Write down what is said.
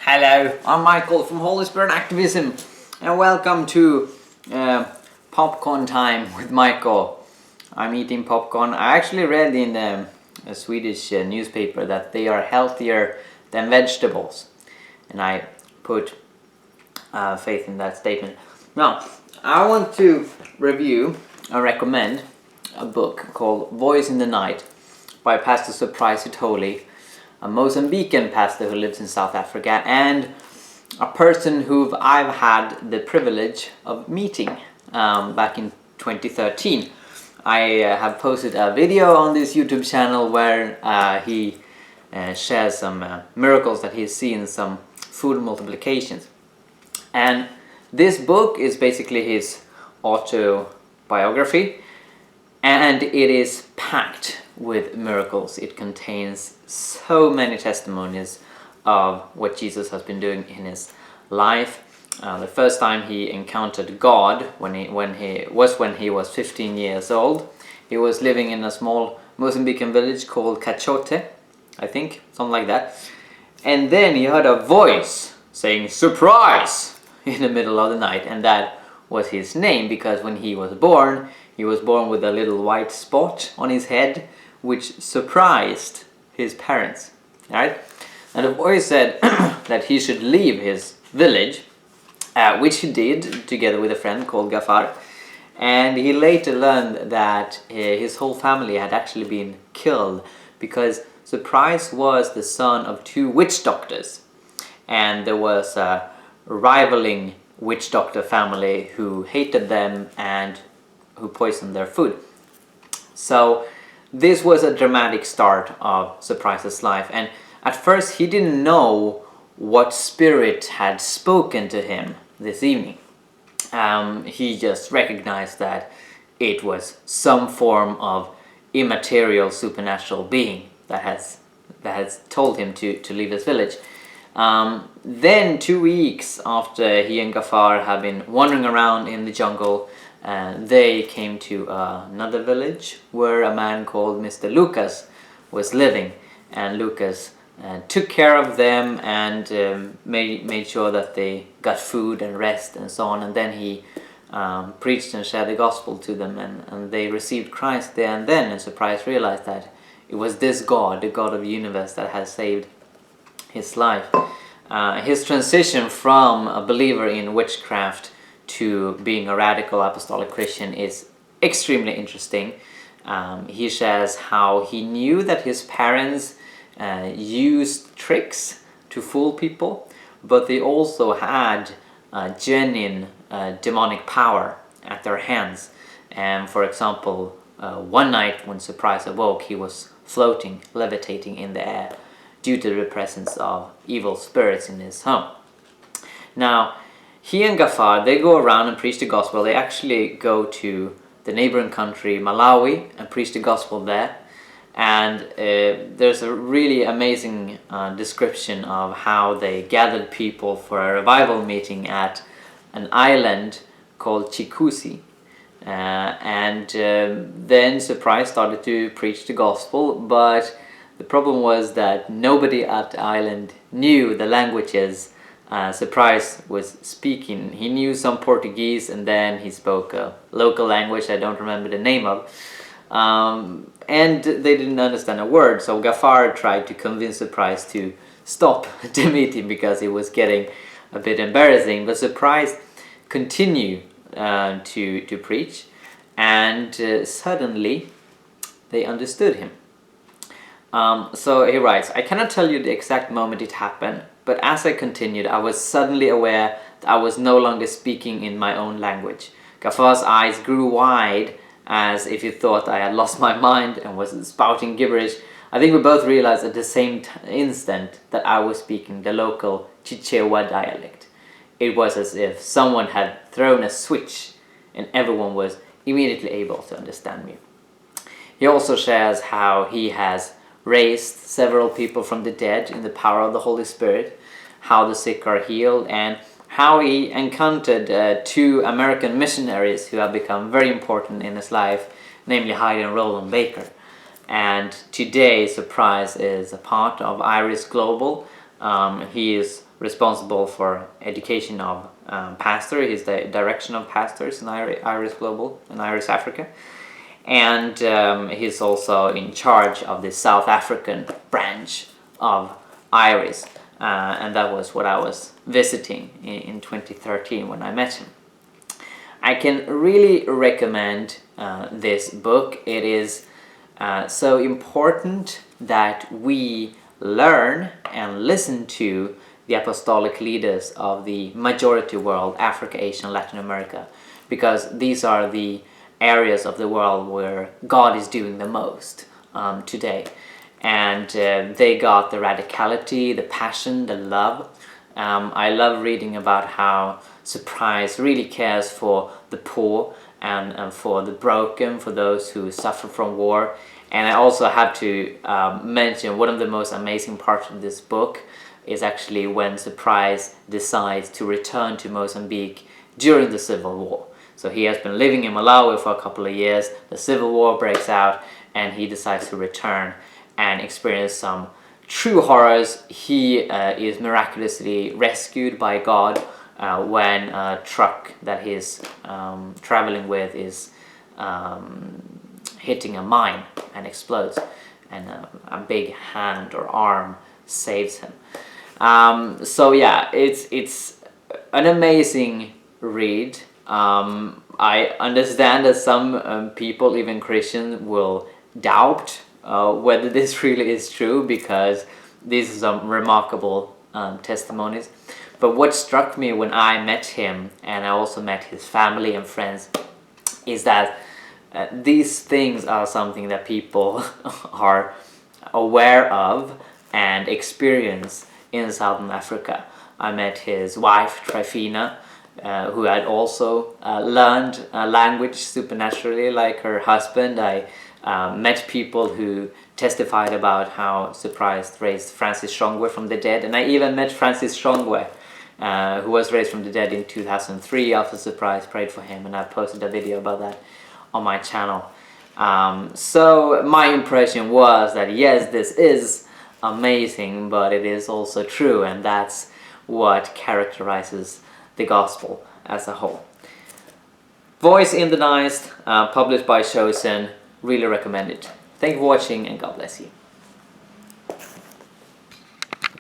Hello, I'm Michael from Holy Spirit Activism, and welcome to Popcorn Time with Michael. I'm eating popcorn. I actually read in a Swedish newspaper that they are healthier than vegetables, and I put faith in that statement. Now, I want to review and recommend a book called Voice in the Night by Pastor Sithole, a Mozambican pastor who lives in South Africa, and a person who I've had the privilege of meeting back in 2013. I have posted a video on this YouTube channel where he shares some miracles that he's seen, some food multiplications. And this book is basically his autobiography, and it is packed with miracles. It contains so many testimonies of what Jesus has been doing in his life. The first time he encountered God when he was 15 years old. He was living in a small Mozambican village called Cachote, I think, something like that. And then he heard a voice saying "surprise" in the middle of the night, and that was his name, because when he was born with a little white spot on his head, which surprised his parents. Right? And the voice said that he should leave his village, which he did together with a friend called Gafar. And he later learned that his whole family had actually been killed because Surprise was the son of two witch doctors, and there was a rivaling witch doctor family who hated them and who poisoned their food. So this was a dramatic start of Surprise's life, and at first he didn't know what spirit had spoken to him this evening. He just recognized that it was some form of immaterial supernatural being that has told him to leave his village. Then 2 weeks after he and Gafar had been wandering around in the jungle, they came to another village where a man called Mr. Lucas was living, and Lucas took care of them and made sure that they got food and rest and so on, and then he preached and shared the gospel to them, and they received Christ there and then, and Surprise realized that it was this God, the God of the universe, that had saved his life. His transition from a believer in witchcraft to being a radical apostolic Christian is extremely interesting. He shares how he knew that his parents used tricks to fool people, but they also had genuine demonic power at their hands. And for example, one night when Surprise awoke, he was floating, levitating in the air due to the presence of evil spirits in his home. Now, he and Gafar, they go around and preach the gospel. They actually go to the neighboring country, Malawi, and preach the gospel there. And there's a really amazing description of how they gathered people for a revival meeting at an island called Chikusi. Then Surprise started to preach the gospel, but the problem was that nobody at the island knew the languages Surprise was speaking. He knew some Portuguese, and then he spoke a local language I don't remember the name of. And they didn't understand a word, so Gafar tried to convince Surprise to stop the meeting because it was getting a bit embarrassing. But Surprise continued to preach, and suddenly they understood him. So he writes, "I cannot tell you the exact moment it happened, but as I continued, I was suddenly aware that I was no longer speaking in my own language. Gafar's eyes grew wide, as if he thought I had lost my mind and was spouting gibberish. I think we both realized at the same instant that I was speaking the local Chichewa dialect. It was as if someone had thrown a switch and everyone was immediately able to understand me." He also shares how he has raised several people from the dead in the power of the Holy Spirit, how the sick are healed, and how he encountered two American missionaries who have become very important in his life, namely Heidi and Roland Baker. And today, Surprise is a part of Iris Global. He is responsible for education of pastor. He's the direction of pastors in Iris Global in Iris Africa. And he's also in charge of the South African branch of Iris. And that was what I was visiting in 2013 when I met him. I can really recommend this book. It is so important that we learn and listen to the apostolic leaders of the majority world, Africa, Asia, and Latin America, because these are the areas of the world where God is doing the most today. And they got the radicality, the passion, the love. I love reading about how Surprise really cares for the poor and for the broken, for those who suffer from war. And I also have to mention one of the most amazing parts of this book is actually when Surprise decides to return to Mozambique during the Civil War. So he has been living in Malawi for a couple of years, the Civil War breaks out, and he decides to return and experience some true horrors. He is miraculously rescued by God when a truck that he's traveling with is hitting a mine and explodes, and a big hand or arm saves him. So yeah, it's an amazing read. I understand that some people, even Christians, will doubt whether this really is true, because these are some remarkable testimonies. But what struck me when I met him, and I also met his family and friends, is that these things are something that people are aware of and experience in Southern Africa. I met his wife, Trifina, who had also learned language supernaturally like her husband. I met people who testified about how Surprise raised Francis Shongwe from the dead. And I even met Francis Shongwe, who was raised from the dead in 2003 after Surprise prayed for him. And I posted a video about that on my channel. So my impression was that yes, this is amazing, but it is also true, and that's what characterizes the gospel as a whole. Voice in the Night, published by Chosen, really recommend it. Thank you for watching, and God bless you.